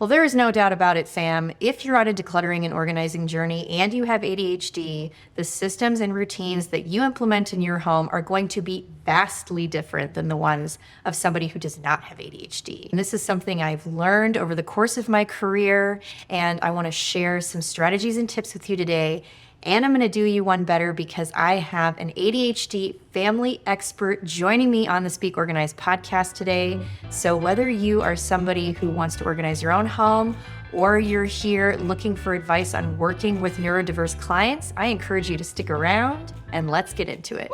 Well, there is no doubt about it, fam. If you're on a decluttering and organizing journey and you have ADHD, the systems and routines that you implement in your home are going to be vastly different than the ones of somebody who does not have ADHD. And this is something I've learned over the course of my career, and I want to share some strategies and tips with you today. And I'm going to do you one better because I have an ADHD family expert joining me on the Speak Organized podcast today. So whether you are somebody who wants to organize your own home or you're here looking for advice on working with neurodiverse clients, I encourage you to stick around and let's get into it.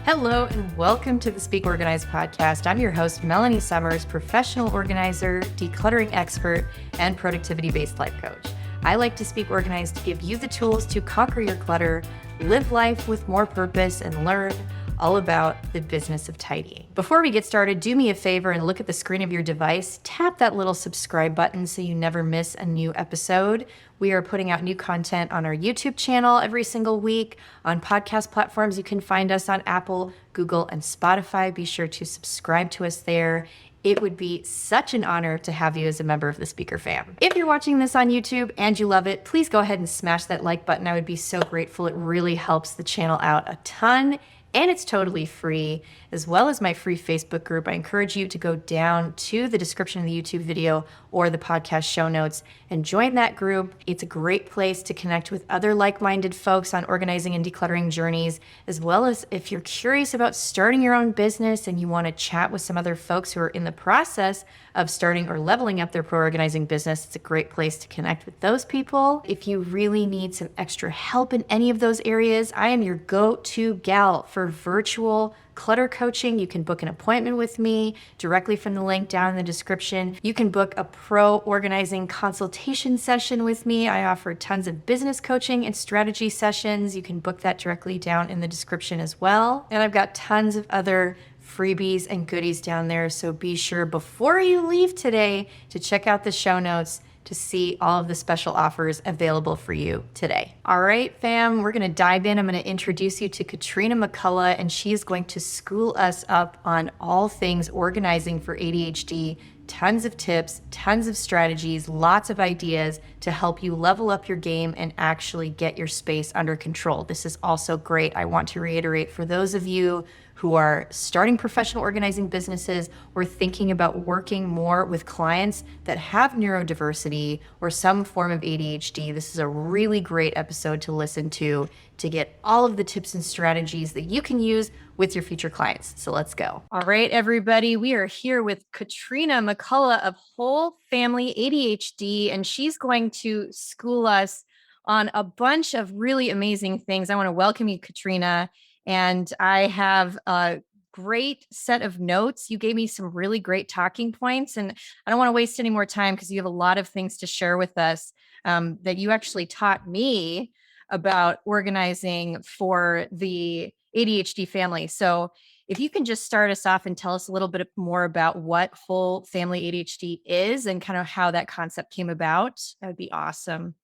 Hello and welcome to the Speak Organized podcast. I'm your host, Melanie Summers, professional organizer, decluttering expert, and productivity-based life coach. I like to speak organized to give you the tools to conquer your clutter, live life with more purpose, and learn all about the business of tidying. Before we get started, do me a favor and look at the screen of your device. Tap that little subscribe button so you never miss a new episode. We are putting out new content on our YouTube channel every single week. On podcast platforms, you can find us on Apple, Google, and Spotify. Be sure to subscribe to us there. It would be such an honor to have you as a member of the Speaker fam. If you're watching this on YouTube and you love it, please go ahead and smash that like button. I would be so grateful. It really helps the channel out a ton. And it's totally free, as well as my free Facebook group. I encourage you to go down to the description of the YouTube video or the podcast show notes and join that group. It's a great place to connect with other like-minded folks on organizing and decluttering journeys, as well as if you're curious about starting your own business and you want to chat with some other folks who are in the process of starting or leveling up their pro-organizing business. It's a great place to connect with those people. If you really need some extra help in any of those areas, I am your go-to gal for virtual clutter coaching. You can book an appointment with me directly from the link down in the description. You can book a pro organizing consultation session with me. I offer tons of business coaching and strategy sessions. You can book that directly down in the description as well. And I've got tons of other freebies and goodies down there. So be sure before you leave today to check out the show notes to see all of the special offers available for you today. All right, fam, we're gonna dive in. I'm gonna introduce you to Katrina McCullough, and she's going to school us up on all things organizing for ADHD. Tons of tips, tons of strategies, lots of ideas to help you level up your game and actually get your space under control. This is also great. I want to reiterate for those of you who are starting professional organizing businesses or thinking about working more with clients that have neurodiversity or some form of ADHD, this is a really great episode to listen to get all of the tips and strategies that you can use with your future clients. So let's go. All right, everybody, we are here with Katrina McCullough of Whole Family ADHD, and she's going to school us on a bunch of really amazing things. I want to welcome you, Katrina. And I have a great set of notes. You gave me some really great talking points, and I don't want to waste any more time because you have a lot of things to share with us that you actually taught me about organizing for the ADHD family. So if you can just start us off and tell us a little bit more about what Whole Family ADHD is and kind of how that concept came about, that would be awesome.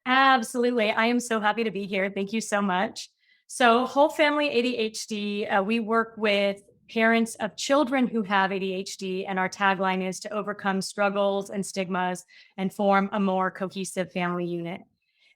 Absolutely. I am so happy to be here. Thank you so much. So, Whole Family ADHD, we work with parents of children who have ADHD, and our tagline is to overcome struggles and stigmas and form a more cohesive family unit.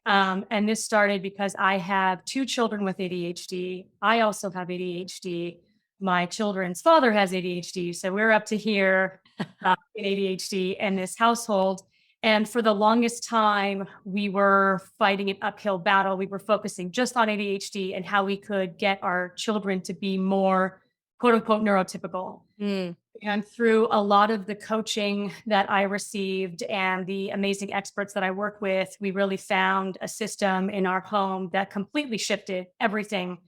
And this started because I have two children with ADHD. I also have ADHD. My children's father has ADHD. So we're up to here in ADHD in this household. And for the longest time, we were fighting an uphill battle. We were focusing just on ADHD and how we could get our children to be more quote unquote neurotypical. And through a lot of the coaching that I received and the amazing experts that I work with, we really found a system in our home that completely shifted everything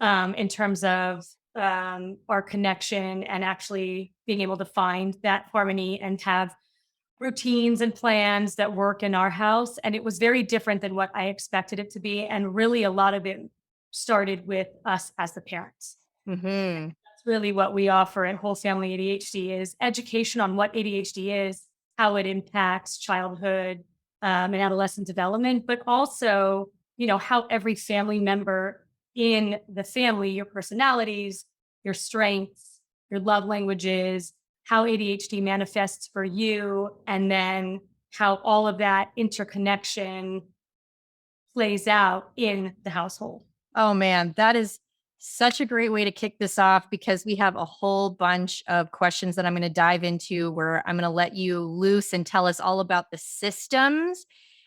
in terms of our connection and actually being able to find that harmony and have routines and plans that work in our house. And it was very different than what I expected it to be. And really, a lot of it started with us as the parents. Mm-hmm. That's really what we offer at Whole Family ADHD is education on what ADHD is, how it impacts childhood and adolescent development, but also, how every family member in the family, your personalities, your strengths, your love languages, how ADHD manifests for you, and then how all of that interconnection plays out in the household. Oh man, that is such a great way to kick this off because we have a whole bunch of questions that I'm going to dive into where I'm going to let you loose and tell us all about the systems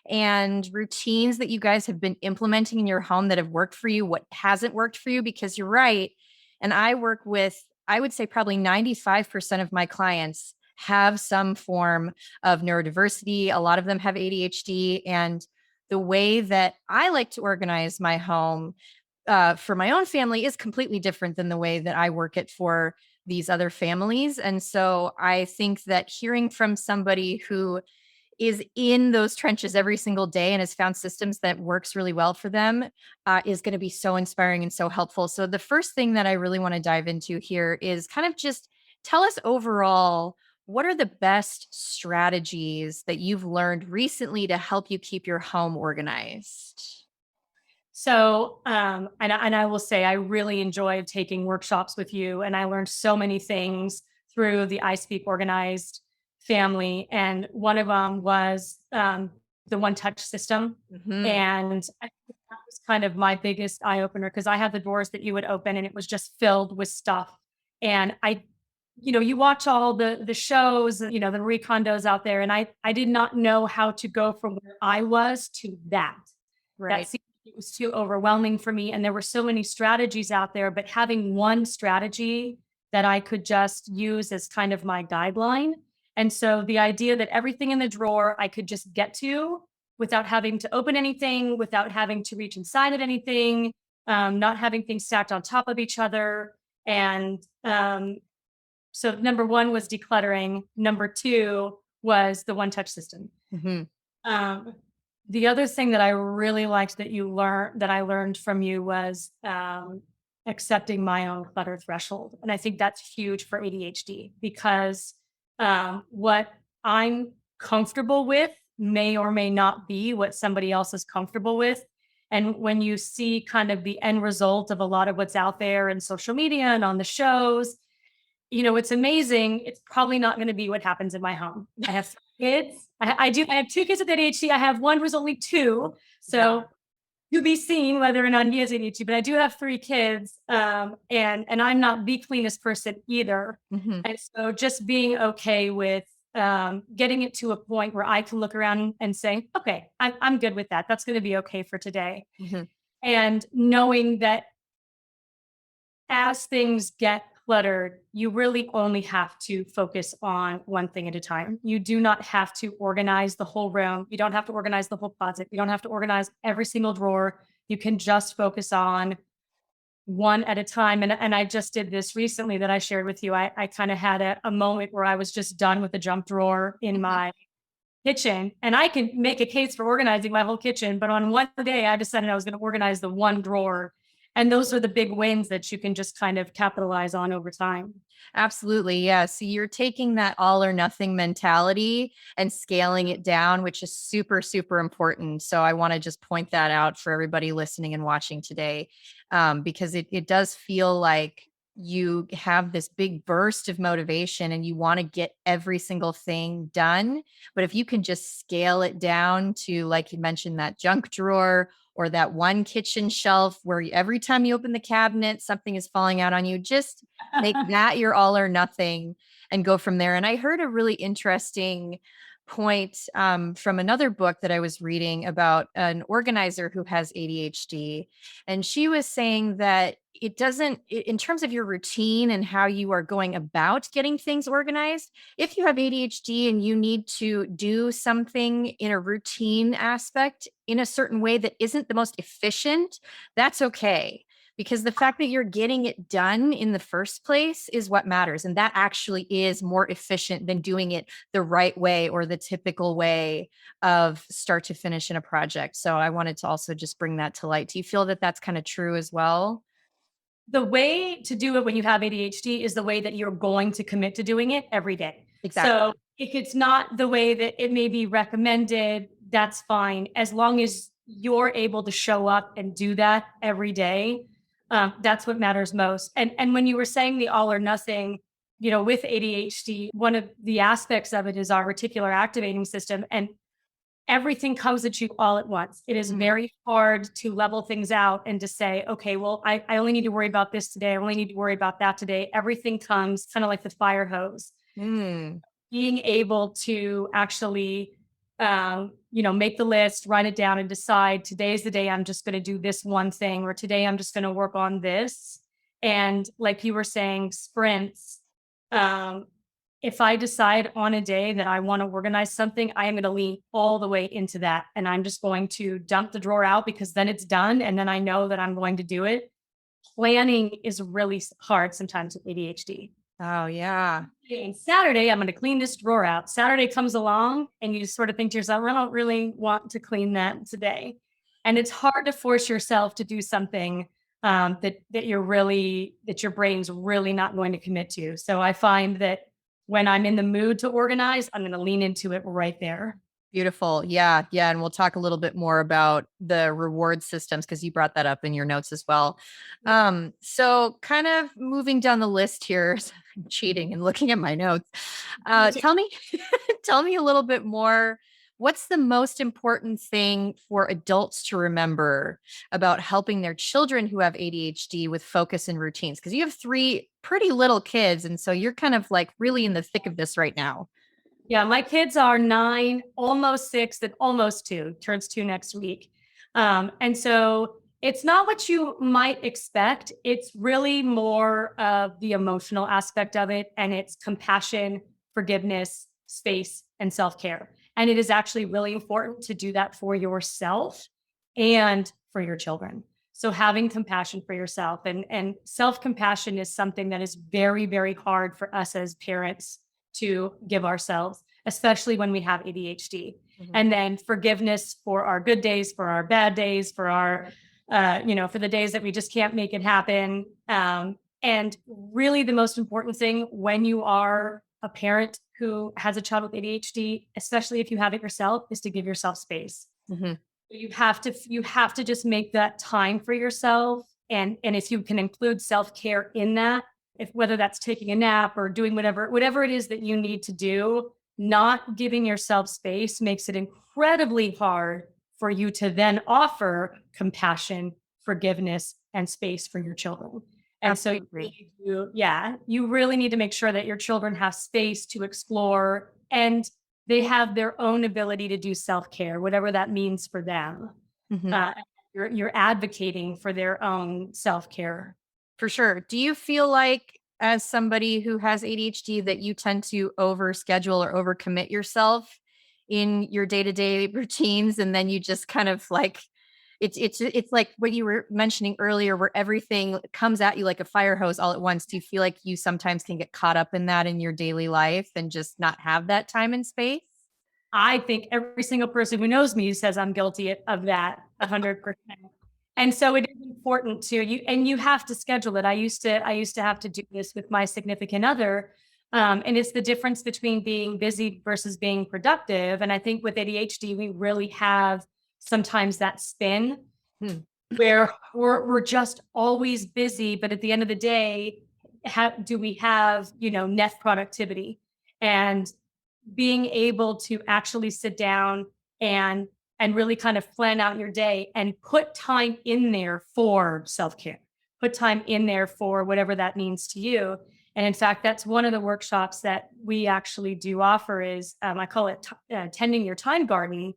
and routines that you guys have been implementing in your home that have worked for you, what hasn't worked for you, because you're right. And I work with, I would say probably 95% of my clients have some form of neurodiversity. A lot of them have ADHD. And the way that I like to organize my home for my own family is completely different than the way that I work it for these other families. And so I think that hearing from somebody who is in those trenches every single day and has found systems that works really well for them is going to be so inspiring and so helpful. So the first thing that I really want to dive into here is kind of just tell us overall, what are the best strategies that you've learned recently to help you keep your home organized? So, and I will say, I really enjoyed taking workshops with you, and I learned so many things through the I Speak Organized family. And one of them was the one touch system. And I think that was kind of my biggest eye opener because I had the doors that you would open and it was just filled with stuff. And you watch all the shows, the Marie Kondos out there, and I did not know how to go from where I was to that. Right. It was too overwhelming for me. And there were so many strategies out there, but having one strategy that I could just use as kind of my guideline. And so the idea that everything in the drawer I could just get to without having to open anything, without having to reach inside of anything, not having things stacked on top of each other. And so number one was decluttering. Number two was the one touch system. The other thing that I really liked that I learned from you was accepting my own clutter threshold. And I think that's huge for ADHD because what I'm comfortable with may or may not be what somebody else is comfortable with. And when you see kind of the end result of a lot of what's out there in social media and on the shows, it's amazing. It's probably not going to be what happens in my home. I have kids. I have two kids with ADHD. I have one who's only 2. So to be seen whether or not he has ADHD, but I do have 3 kids. And I'm not the cleanest person either. And so just being okay with getting it to a point where I can look around and say, okay, I'm good with that. That's going to be okay for today. And knowing that as things get cluttered, you really only have to focus on one thing at a time. You do not have to organize the whole room. You don't have to organize the whole closet. You don't have to organize every single drawer. You can just focus on one at a time. And I just did this recently that I shared with you. I kind of had a moment where I was just done with the junk drawer in my kitchen. And I can make a case for organizing my whole kitchen. But on one day, I decided I was going to organize the one drawer. And those are the big wins that you can just kind of capitalize on over time. Absolutely. Yeah. So you're taking that all or nothing mentality and scaling it down, which is super, super important. So I want to just point that out for everybody listening and watching today, because it does feel like you have this big burst of motivation and you want to get every single thing done. But if you can just scale it down to, like you mentioned, that junk drawer or that one kitchen shelf where every time you open the cabinet, something is falling out on you, just make that your all or nothing and go from there. And I heard a really interesting point from another book that I was reading about an organizer who has ADHD. And she was saying that it doesn't, in terms of your routine and how you are going about getting things organized, if you have ADHD and you need to do something in a routine aspect in a certain way that isn't the most efficient, that's okay. Because the fact that you're getting it done in the first place is what matters. And that actually is more efficient than doing it the right way or the typical way of start to finish in a project. So I wanted to also just bring that to light. Do you feel that that's kind of true as well? The way to do it when you have ADHD is the way that you're going to commit to doing it every day. Exactly. So if it's not the way that it may be recommended, that's fine. As long as you're able to show up and do that every day, that's what matters most. And when you were saying the all or nothing, with ADHD, one of the aspects of it is our reticular activating system, and everything comes at you all at once. It is very hard to level things out and to say, okay, well, I only need to worry about this today. I only need to worry about that today. Everything comes kind of like the fire hose. Mm. Being able to actually, make the list, write it down, and decide today's the day I'm just going to do this one thing, or today I'm just going to work on this. And like you were saying, sprints. Um, if I decide on a day that I want to organize something, I am going to lean all the way into that. And I'm just going to dump the drawer out because then it's done. And then I know that I'm going to do it. Planning is really hard sometimes with ADHD. Oh, yeah. And Saturday, I'm going to clean this drawer out. Saturday comes along and you just sort of think to yourself, I don't really want to clean that today. And it's hard to force yourself to do something that your brain's really not going to commit to. So I find that when I'm in the mood to organize, I'm going to lean into it right there. Beautiful. Yeah. Yeah. And we'll talk a little bit more about the reward systems because you brought that up in your notes as well. So kind of moving down the list here, I'm cheating and looking at my notes. Tell me, tell me a little bit more. What's the most important thing for adults to remember about helping their children who have ADHD with focus and routines? Because you have 3 pretty little kids. And so you're kind of like really in the thick of this right now. Yeah, my kids are 9, almost 6, and almost 2, turns 2 next week. And so it's not what you might expect. It's really more of the emotional aspect of it. And it's compassion, forgiveness, space, and self-care. And it is actually really important to do that for yourself and for your children. So having compassion for yourself and self-compassion is something that is very, very hard for us as parents to give ourselves, especially when we have ADHD. And then forgiveness for our good days, for our bad days, for our, for the days that we just can't make it happen. And really the most important thing when you are a parent who has a child with ADHD, especially if you have it yourself, is to give yourself space. You have to just make that time for yourself. And if you can include self-care in that, whether that's taking a nap or doing whatever it is that you need to do, not giving yourself space makes it incredibly hard for you to then offer compassion, forgiveness, and space for your children. And Absolutely. so you really need to make sure that your children have space to explore and they have their own ability to do self-care, whatever that means for them. You're advocating for their own self-care. For sure. Do you feel like, as somebody who has ADHD, that you tend to overschedule or overcommit yourself in your day-to-day routines, and then you just kind of like it's like what you were mentioning earlier, where everything comes at you like a fire hose all at once? Do you feel like you sometimes can get caught up in that in your daily life and just not have that time and space? I think every single person who knows me says I'm guilty of that 100%. And so it is important to you, and you have to schedule it. I used to have to do this with my significant other. And it's the difference between being busy versus being productive. And I think with ADHD, we really have sometimes that spin where we're just always busy. But at the end of the day, do we have, net productivity? And being able to actually sit down and really kind of plan out your day and put time in there for self-care, put time in there for whatever that means to you. And in fact, that's one of the workshops that we actually do offer is, I call it tending your time garden,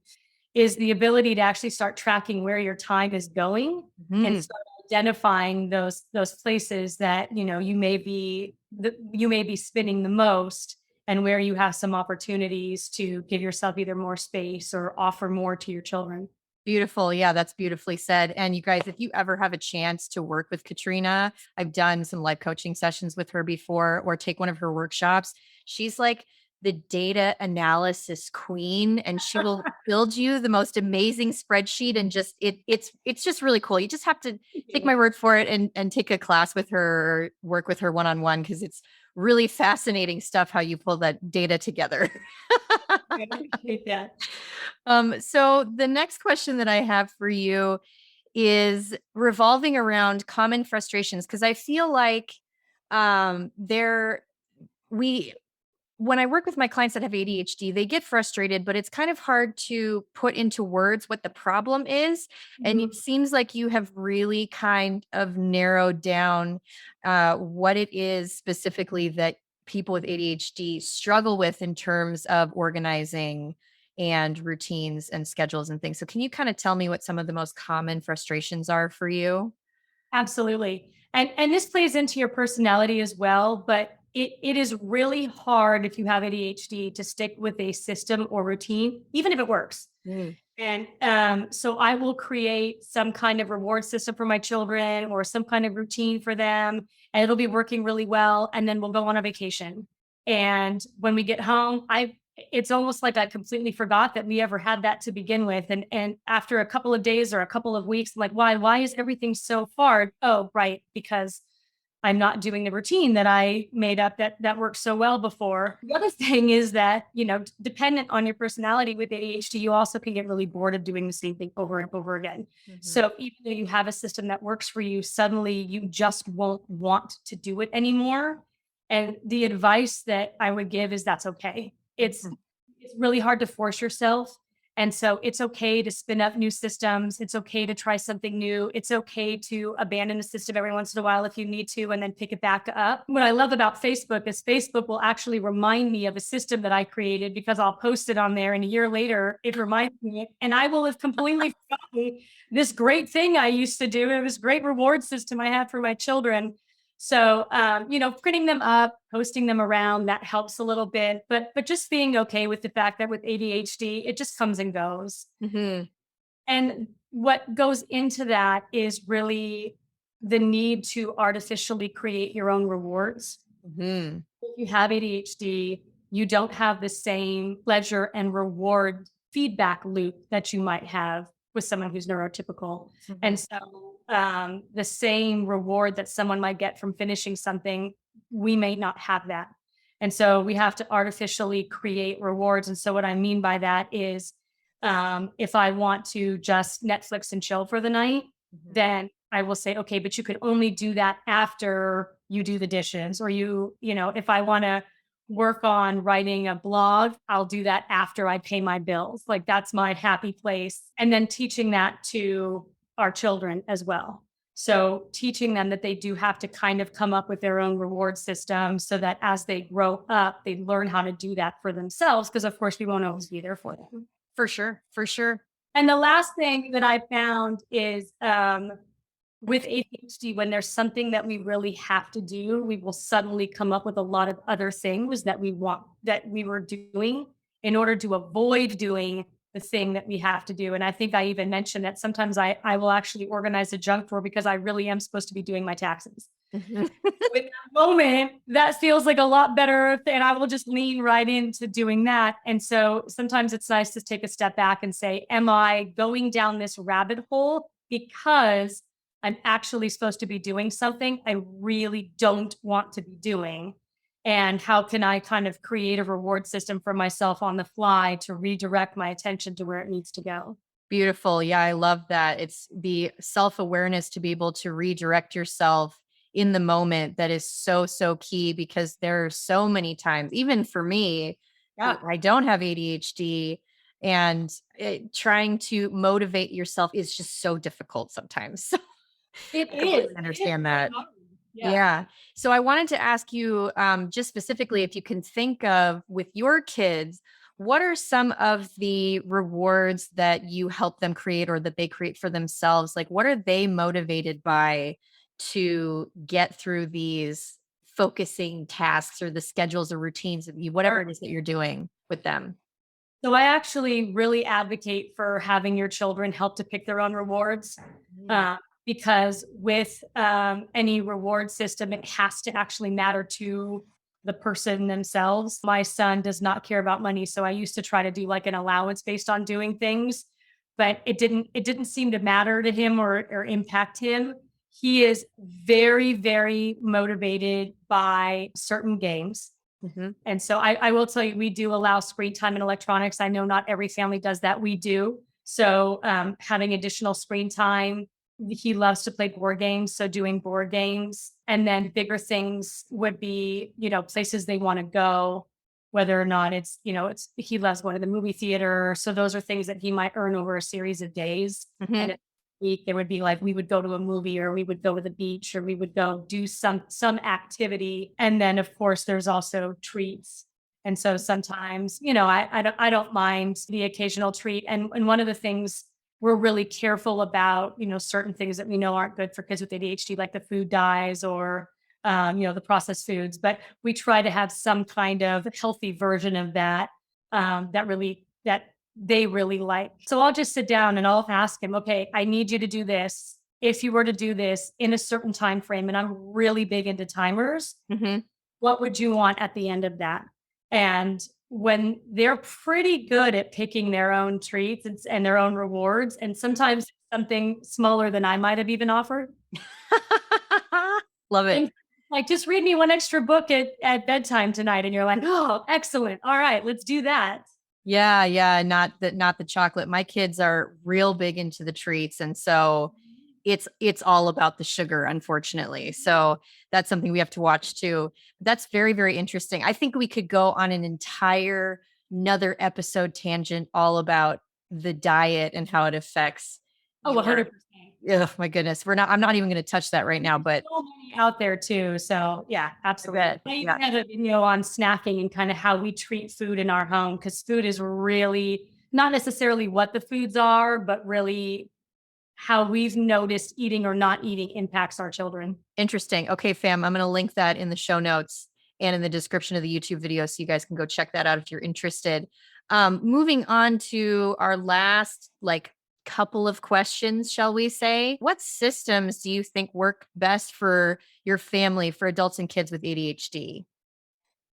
is the ability to actually start tracking where your time is going and start identifying those places that, you may be spending the most, and where you have some opportunities to give yourself either more space or offer more to your children. Beautiful. Yeah, that's beautifully said. And you guys, if you ever have a chance to work with Katrina, I've done some live coaching sessions with her before, or take one of her workshops. She's like the data analysis queen, and she will build you the most amazing spreadsheet. And just it's just really cool. You just have to take my word for it and take a class with her or work with her one-on-one, because it's really fascinating stuff how you pull that data together. I appreciate that. So the next question that I have for you is revolving around common frustrations, because I feel like there when I work with my clients that have ADHD, they get frustrated, but it's kind of hard to put into words what the problem is. And it seems like you have really kind of narrowed down what it is specifically that people with ADHD struggle with in terms of organizing and routines and schedules and things. So can you kind of tell me what some of the most common frustrations are for you? Absolutely. And this plays into your personality as well, but it is really hard if you have ADHD to stick with a system or routine, even if it works. Mm. And so I will create some kind of reward system for my children or some kind of routine for them, and it'll be working really well. And then we'll go on a vacation. And when we get home, it's almost like I completely forgot that we ever had that to begin with. And after a couple of days or a couple of weeks, I'm like, why is everything so hard? Oh, right, because I'm not doing the routine that I made up that worked so well before. The other thing is that, dependent on your personality with ADHD, you also can get really bored of doing the same thing over and over again. So even though you have a system that works for you, suddenly you just won't want to do it anymore. And the advice that I would give is that's okay. It's really hard to force yourself. And so it's okay to spin up new systems. It's okay to try something new. It's okay to abandon a system every once in a while if you need to, and then pick it back up. What I love about Facebook is Facebook will actually remind me of a system that I created because I'll post it on there. And a year later, it reminds me, and I will have completely forgotten this great thing I used to do. It was a great reward system I had for my children. So, printing them up, posting them around, that helps a little bit, but just being okay with the fact that with ADHD, it just comes and goes. Hmm. And what goes into that is really the need to artificially create your own rewards. Hmm. If you have ADHD, you don't have the same pleasure and reward feedback loop that you might have with someone who's neurotypical. And so the same reward that someone might get from finishing something, we may not have that. And so we have to artificially create rewards. And so what I mean by that is if I want to just Netflix and chill for the night, then I will say, okay, but you could only do that after you do the dishes, or if I want to work on writing a blog, I'll do that after I pay my bills. Like that's my happy place. And then teaching that to our children as well. So teaching them that they do have to kind of come up with their own reward system so that as they grow up, they learn how to do that for themselves. Because of course we won't always be there for them. For sure. For sure. And the last thing that I found is with ADHD, when there's something that we really have to do, we will suddenly come up with a lot of other things that we were doing in order to avoid doing the thing that we have to do. And I think I even mentioned that sometimes I will actually organize a junk drawer because I really am supposed to be doing my taxes. With that moment, that feels like a lot better, and I will just lean right into doing that. And so sometimes it's nice to take a step back and say, am I going down this rabbit hole because I'm actually supposed to be doing something I really don't want to be doing? And how can I kind of create a reward system for myself on the fly to redirect my attention to where it needs to go? Beautiful. Yeah, I love that. It's the self-awareness to be able to redirect yourself in the moment that is so, so key, because there are so many times, even for me, I don't have ADHD, and trying to motivate yourself is just so difficult sometimes. So It I really is. understand that. Yeah. Yeah. So I wanted to ask you just specifically if you can think of with your kids, what are some of the rewards that you help them create or that they create for themselves? Like, what are they motivated by to get through these focusing tasks or the schedules or routines, whatever it is that you're doing with them? So I actually really advocate for having your children help to pick their own rewards. Because with any reward system, it has to actually matter to the person themselves. My son does not care about money, so I used to try to do like an allowance based on doing things, but it didn't seem to matter to him or impact him. He is very, very motivated by certain games. And so I will tell you, we do allow screen time and electronics. I know not every family does that. We do. So having additional screen time. He loves to play board games. So doing board games And then bigger things would be, places they want to go, whether or not he loves going to the movie theater. So those are things that he might earn over a series of days. Mhm. And a week, there would be like, we would go to a movie, or we would go to the beach, or we would go do some activity. And then of course there's also treats. And so sometimes, I don't mind the occasional treat. And one of the things we're really careful about, certain things that we know aren't good for kids with ADHD, like the food dyes or, the processed foods, but we try to have some kind of healthy version of that, that they really like. So I'll just sit down and I'll ask him, okay, I need you to do this. If you were to do this in a certain time frame, and I'm really big into timers, Mhm. what would you want at the end of that? And when they're pretty good at picking their own treats and their own rewards, and sometimes something smaller than I might have even offered. Love it. And like, just read me one extra book at bedtime tonight. And you're like, oh, excellent. All right, let's do that. Yeah, yeah, not the chocolate. My kids are real big into the treats, and so it's all about the sugar, unfortunately. So that's something we have to watch too. That's very, very interesting. I think we could go on an entire another episode tangent all about the diet and how it affects Oh, your 100%. oh my goodness. I'm not even going to touch that right now, but So many out there too. So yeah, absolutely. bet. I Yeah. even have a video on snacking and kind of how we treat food in our home, because food is really not necessarily what the foods are, but really how we've noticed eating or not eating impacts our children. Interesting. Okay, fam, I'm going to link that in the show notes and in the description of the YouTube video so you guys can go check that out if you're interested. Moving on to our last couple of questions, shall we say? What systems do you think work best for your family, for adults and kids with ADHD?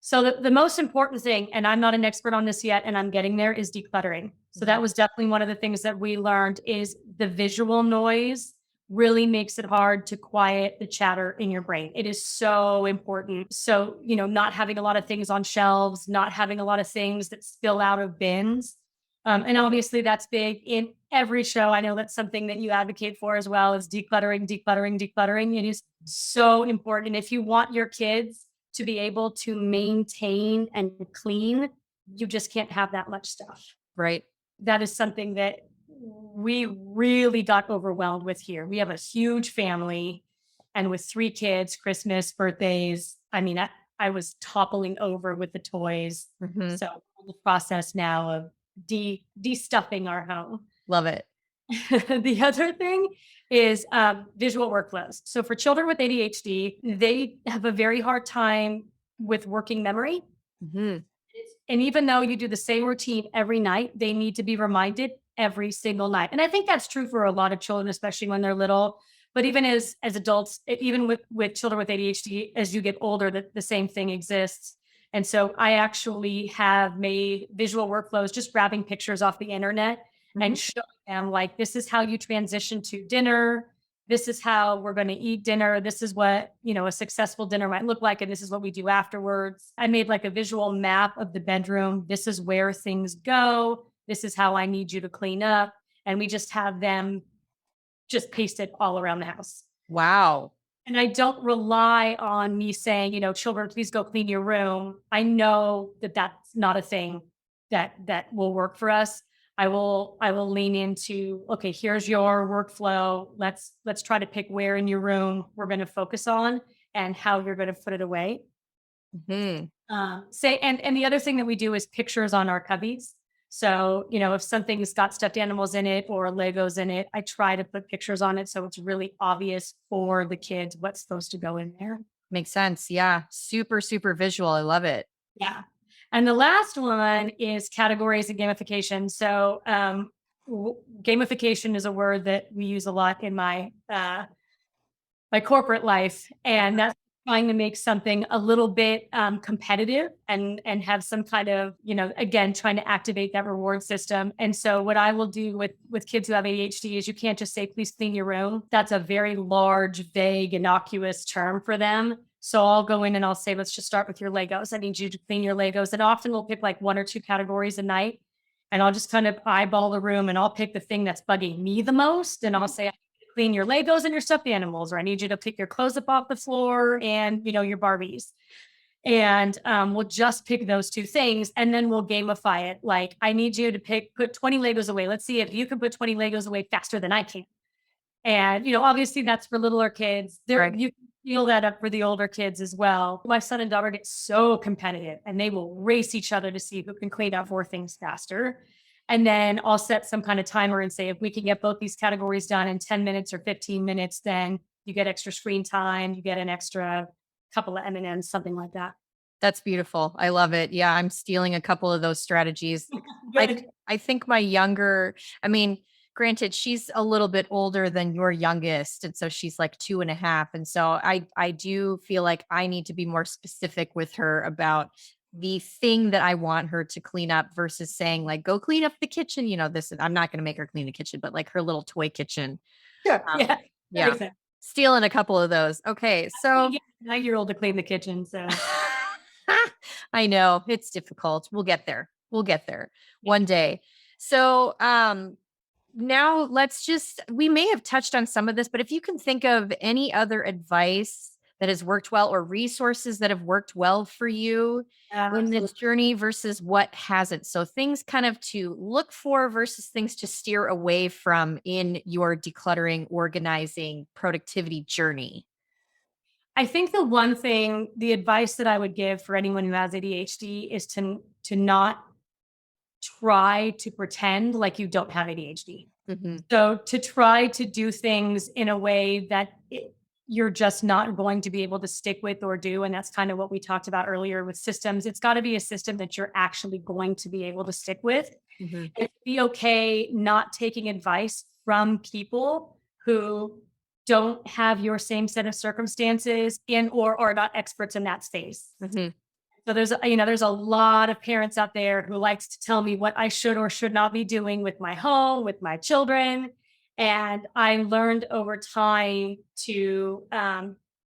So the most important thing, and I'm not an expert on this yet, and I'm getting there, is decluttering. So that was definitely one of the things that we learned is the visual noise really makes it hard to quiet the chatter in your brain. It is so important. So, not having a lot of things on shelves, not having a lot of things that spill out of bins. And obviously that's big in every show. I know that's something that you advocate for as well, is decluttering, decluttering, decluttering. It is so important. And if you want your kids to be able to maintain and clean, you just can't have that much stuff. Right. That is something that we really got overwhelmed with here. We have a huge family, and with 3 kids, Christmas, birthdays, I was toppling over with the toys. Mhm. So we're in the process now of de-stuffing our home. Love it. The other thing is visual workflows. So for children with ADHD, they have a very hard time with working memory. Mhm. And even though you do the same routine every night, they need to be reminded every single night. And I think that's true for a lot of children, especially when they're little. But even as adults, even with children with ADHD, as you get older, the same thing exists. And so I actually have made visual workflows, just grabbing pictures off the internet and showing them, like, this is how you transition to dinner. This is how we're going to eat dinner. This is what, a successful dinner might look like. And this is what we do afterwards. I made like a visual map of the bedroom. This is where things go. This is how I need you to clean up. And we just have them just pasted all around the house. Wow. And I don't rely on me saying, children, please go clean your room. I know that that's not a thing that will work for us. I will lean into, okay, here's your workflow. Let's try to pick where in your room we're going to focus on and how you're going to put it away. Mhm. And the other thing that we do is pictures on our cubbies. So, if something's got stuffed animals in it or Legos in it, I try to put pictures on it so it's really obvious for the kids what's supposed to go in there. Makes sense. Yeah. Super, super visual. I love it. Yeah. And the last one is categories and gamification. So, gamification is a word that we use a lot in my corporate life, and that's trying to make something a little bit competitive and have some kind of, again, trying to activate that reward system. And so what I will do with kids who have ADHD is you can't just say, please clean your room. That's a very large, vague, innocuous term for them. So I'll go in and I'll say, let's just start with your Legos. I need you to clean your Legos. And often we'll pick like 1 or 2 categories a night. And I'll just kind of eyeball the room and I'll pick the thing that's bugging me the most. And I'll say, clean your Legos and your stuffed animals, or I need you to pick your clothes up off the floor and, your Barbies. And we'll just pick those two things and then we'll gamify it. Like, I need you to put 20 Legos away. Let's see if you can put 20 Legos away faster than I can. And, obviously that's for littler kids. Right. You feel that up for the older kids as well. My son and daughter get so competitive and they will race each other to see who can clean out more things faster. And then I'll set some kind of timer and say, if we can get both these categories done in 10 minutes or 15 minutes, then you get extra screen time, you get an extra couple of M&Ms, something like that. That's beautiful. I love it. Yeah, I'm stealing a couple of those strategies. I think my younger, granted, she's a little bit older than your youngest. And so she's like 2.5. And so I do feel like I need to be more specific with her about the thing that I want her to clean up versus saying like, go clean up the kitchen. I'm not going to make her clean the kitchen, but like her little toy kitchen. Sure. Yeah. Stealing a couple of those. Okay. So 9-year-old to clean the kitchen. So I know it's difficult. We'll get there. One day. So, now we may have touched on some of this, but if you can think of any other advice that has worked well or resources that have worked well for you in this journey versus what hasn't. So things kind of to look for versus things to steer away from in your decluttering, organizing, productivity journey. I think the advice that I would give for anyone who has ADHD is to not try to pretend like you don't have ADHD. Mm-hmm. So to try to do things in a way that you're just not going to be able to stick with or do. And that's kind of what we talked about earlier with systems. It's got to be a system that you're actually going to be able to stick with. Mm-hmm. And be okay not taking advice from people who don't have your same set of circumstances or are not experts in that space. Mm-hmm. So there's a lot of parents out there who likes to tell me what I should or should not be doing with my home, with my children. And I learned over time to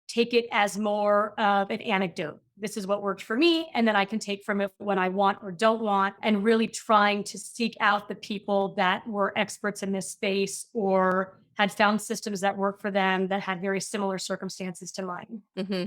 take it as more of an anecdote. This is what worked for me. And then I can take from it what I want or don't want, and really trying to seek out the people that were experts in this space or had found systems that work for them that had very similar circumstances to mine. Mm-hmm.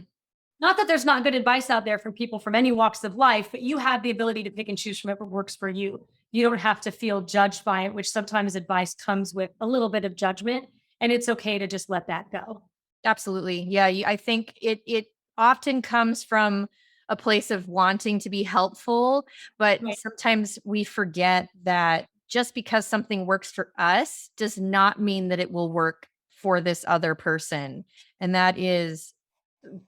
Not that there's not good advice out there from people from any walks of life, but you have the ability to pick and choose from what works for you. You don't have to feel judged by it, which sometimes advice comes with a little bit of judgment, and it's okay to just let that go. Absolutely. Yeah. I think it often comes from a place of wanting to be helpful, but Right. sometimes we forget that just because something works for us does not mean that it will work for this other person. And that is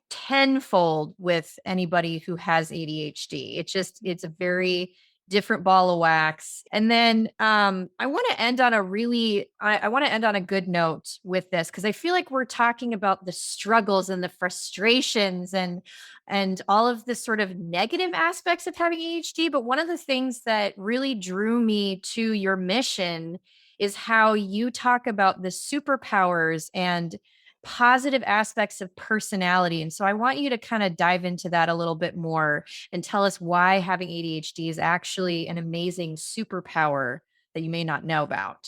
tenfold with anybody who has ADHD. It's a very different ball of wax. And then I want to end on a good note with this, because I feel like we're talking about the struggles and the frustrations and all of the sort of negative aspects of having ADHD. But one of the things that really drew me to your mission is how you talk about the superpowers and positive aspects of personality. And so I want you to kind of dive into that a little bit more and tell us why having ADHD is actually an amazing superpower that you may not know about.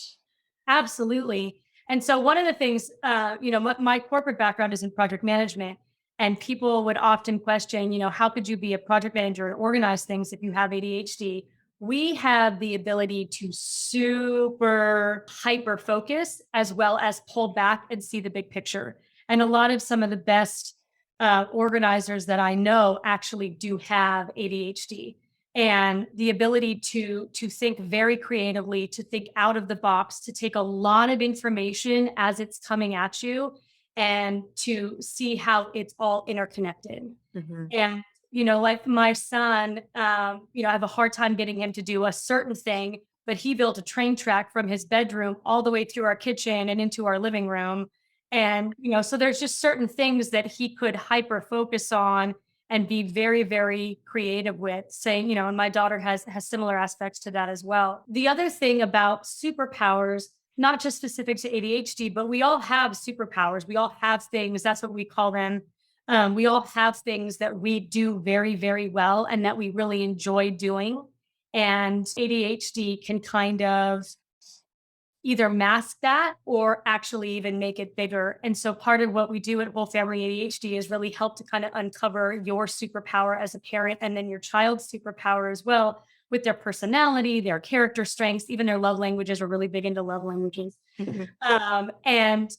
Absolutely. And so one of the things, my corporate background is in project management, and people would often question, how could you be a project manager and organize things if you have ADHD? We have the ability to super hyper focus as well as pull back and see the big picture. And a lot of some of the best organizers that I know actually do have ADHD, and the ability to think very creatively, to think out of the box, to take a lot of information as it's coming at you and to see how it's all interconnected. Mm-hmm. And like my son, I have a hard time getting him to do a certain thing, but he built a train track from his bedroom all the way through our kitchen and into our living room. And, so there's just certain things that he could hyper focus on and be very, very creative with, saying, and my daughter has similar aspects to that as well. The other thing about superpowers, not just specific to ADHD, but we all have superpowers. We all have things. That's what we call them. We all have things that we do very, very well and that we really enjoy doing. And ADHD can kind of either mask that or actually even make it bigger. And so part of what we do at Whole Family ADHD is really help to kind of uncover your superpower as a parent and then your child's superpower as well with their personality, their character strengths, even their love languages. We're really big into love languages. And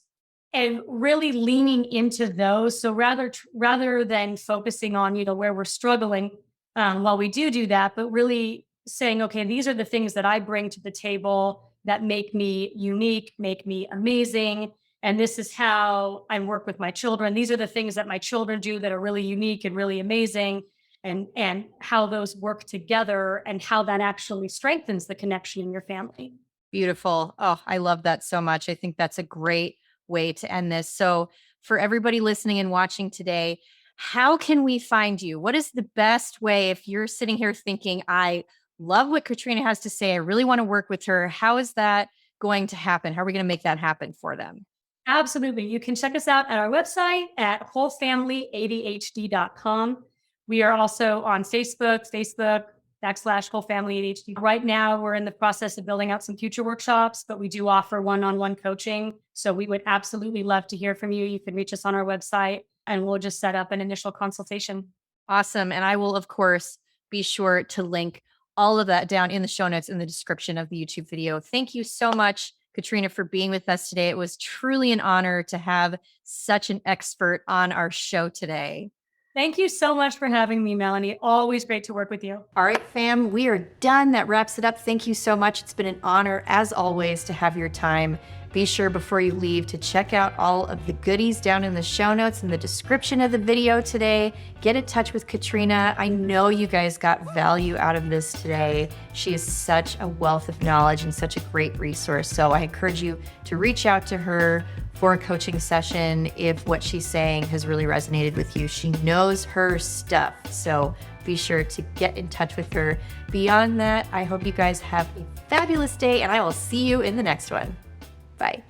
really leaning into those. So rather than focusing on, where we're struggling, while we do that, but really saying, okay, these are the things that I bring to the table that make me unique, make me amazing. And this is how I work with my children. These are the things that my children do that are really unique and really amazing, and how those work together and how that actually strengthens the connection in your family. Beautiful. Oh, I love that so much. I think that's a great way to end this. So for everybody listening and watching today, how can we find you? What is the best way if you're sitting here thinking, I love what Katrina has to say, I really want to work with her? How is that going to happen? How are we going to make that happen for them? Absolutely. You can check us out at our website at wholefamilyadhd.com. We are also on Facebook.com/Whole Family ADHD. Right now, we're in the process of building out some future workshops, but we do offer one-on-one coaching. So we would absolutely love to hear from you. You can reach us on our website and we'll just set up an initial consultation. Awesome. And I will, of course, be sure to link all of that down in the show notes in the description of the YouTube video. Thank you so much, Katrina, for being with us today. It was truly an honor to have such an expert on our show today. Thank you so much for having me, Melanie. Always great to work with you. All right, fam, we are done. That wraps it up. Thank you so much. It's been an honor, as always, to have your time. Be sure before you leave to check out all of the goodies down in the show notes in the description of the video today. Get in touch with Katrina. I know you guys got value out of this today. She is such a wealth of knowledge and such a great resource. So I encourage you to reach out to her for a coaching session if what she's saying has really resonated with you. She knows her stuff. So be sure to get in touch with her. Beyond that, I hope you guys have a fabulous day and I will see you in the next one. Bye.